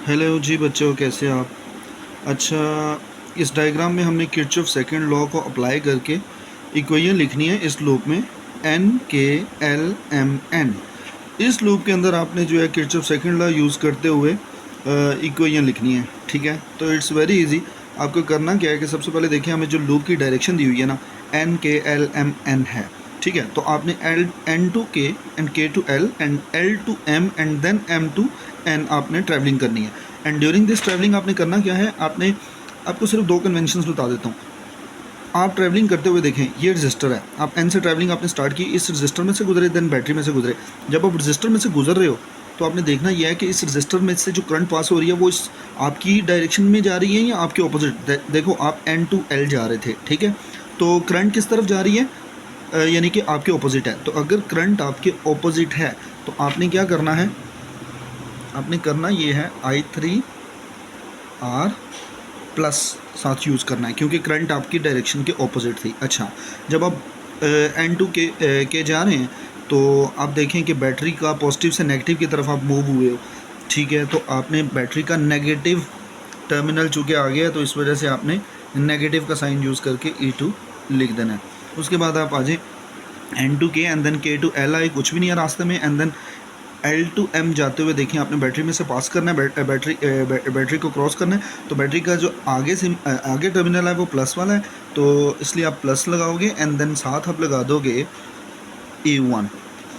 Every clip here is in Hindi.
हेलो जी बच्चों, कैसे आप। अच्छा, इस डायग्राम में हमने किरचॉफ सेकंड लॉ को अप्लाई करके इक्वेशन लिखनी है इस लूप में एन के एल एम एन। इस लूप के अंदर आपने जो है किरचॉफ सेकंड लॉ यूज़ करते हुए इक्वेशन लिखनी है। ठीक है, तो इट्स वेरी इजी। आपको करना क्या है कि सबसे पहले देखिए, हमें जो लूप की डायरेक्शन दी हुई है ना, एन के एल एम एन है। ठीक है, तो आपने N to K and K to L and L to M and then M to N आपने ट्रैवलिंग करनी है। एंड ड्यूरिंग दिस ट्रैवलिंग आपने करना क्या है, आपको सिर्फ दो कन्वेंशंस बता देता हूँ। आप ट्रैवलिंग करते हुए देखें, ये रजिस्टर है, आप एन से ट्रैवलिंग आपने स्टार्ट की, इस रजिस्टर में से गुजरे, देन बैटरी में से गुजरे। जब आप रजिस्टर में से गुजर रहे हो तो आपने देखना यह है कि इस रजिस्टर में से जो करंट पास हो रही है वो इस आपकी डायरेक्शन में जा रही है या आपके ऑपोजिट। देखो, आप एन टू एल जा रहे थे, ठीक है, तो करंट किस तरफ जा रही है, यानी कि आपके ऑपोजिट है। तो अगर करंट आपके ऑपोजिट है तो आपने क्या करना है, आपने करना ये है I3R प्लस साथ यूज़ करना है, क्योंकि करंट आपकी डायरेक्शन के ऑपोजिट थी। अच्छा, जब आप एन टू के जा रहे हैं तो आप देखें कि बैटरी का पॉजिटिव से नेगेटिव की तरफ आप मूव हुए हो। ठीक है, तो आपने बैटरी का नेगेटिव टर्मिनल चूँकि आ गया, तो इस वजह से आपने नेगेटिव का साइन यूज़ करके E2 लिख देना है। उसके बाद आप आ जाए N to K and then K to L आए, कुछ भी नहीं है रास्ते में, and then L to M जाते हुए देखिए आपने बैटरी में से पास करना है, बैटरी को क्रॉस करना है। तो बैटरी का जो आगे टर्मिनल है वो प्लस वाला है, तो इसलिए आप प्लस लगाओगे एंड देन साथ आप लगा दोगे E1,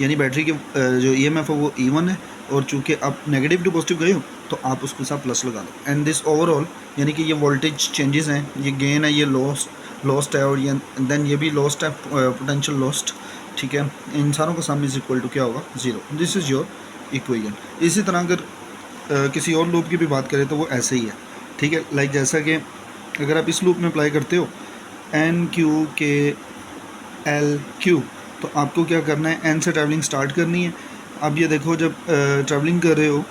यानी बैटरी के जो EMF है वो E1 है, और चूँकि आप नेगेटिव टू पॉजिटिव गए हो तो आप उसके साथ प्लस लगा दो। एंड दिस ओवरऑल, यानी कि ये वोल्टेज चेंजेस हैं, ये गेन है, ये लॉस्ट है, और ये देन ये भी लॉस्ट है, पोटेंशियल लॉस्ट। ठीक है, इन सारों का सम इज इक्वल टू क्या होगा, 0। This is your equation. इसी तरह अगर किसी और लूप की भी बात करें तो वो ऐसे ही है। ठीक है, लाइक जैसा कि अगर आप इस लूप में अप्लाई करते हो एन क्यू के एल क्यू, तो आपको क्या करना है, एन से ट्रैवलिंग स्टार्ट करनी है। अब ये देखो, जब ट्रैवलिंग कर रहे हो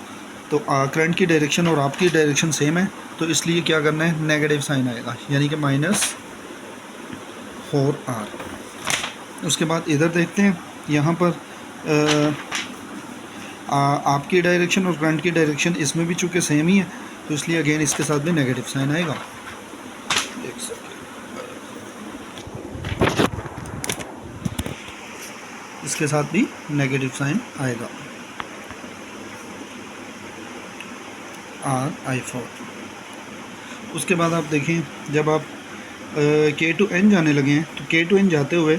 तो करंट की डायरेक्शन और आपकी डायरेक्शन सेम है, तो इसलिए क्या करना है, नेगेटिव साइन आएगा, यानी कि -4R। उसके बाद इधर देखते हैं, यहाँ पर आपकी डायरेक्शन और करंट की डायरेक्शन इसमें भी चूँकि सेम ही है, तो इसलिए अगेन इसके साथ भी नेगेटिव साइन आएगा। देख सकते, इसके साथ भी नेगेटिव साइन आएगा, RI4। उसके बाद आप देखें, जब आप के टू एन जाने लगे हैं तो के टू एन जाते हुए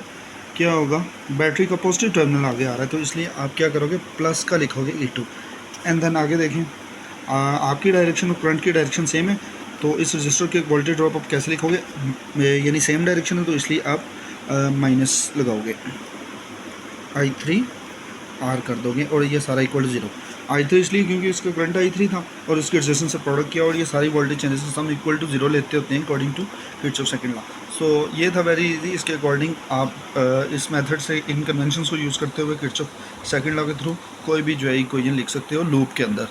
क्या होगा, बैटरी का पॉजिटिव टर्मिनल आगे आ रहा है, तो इसलिए आप क्या करोगे, प्लस का लिखोगे E2। एंड देन आगे देखें, आपकी डायरेक्शन और करंट की डायरेक्शन सेम है, तो इस रजिस्टर के वोल्टेज ड्रॉप आप कैसे लिखोगे, यानी सेम डायरेक्शन है तो इसलिए आप माइनस लगाओगे, I3R कर दोगे, और ये सारा इक्वल टू 0। I3 इसलिए क्योंकि इसका करंट I3 था और इसके रजिस्टेंस से प्रोडक्ट किया, और ये सारी voltage changes sum equal to 0 लेते होते हैं according to Kirchhoff second law. So ये था वेरी इजी। इसके अकॉर्डिंग आप इस मेथड से इन कन्वेंशंस को यूज़ करते हुए किरचॉफ सेकंड लॉ के थ्रू कोई भी जो है इक्वेशन लिख सकते हो लूप के अंदर।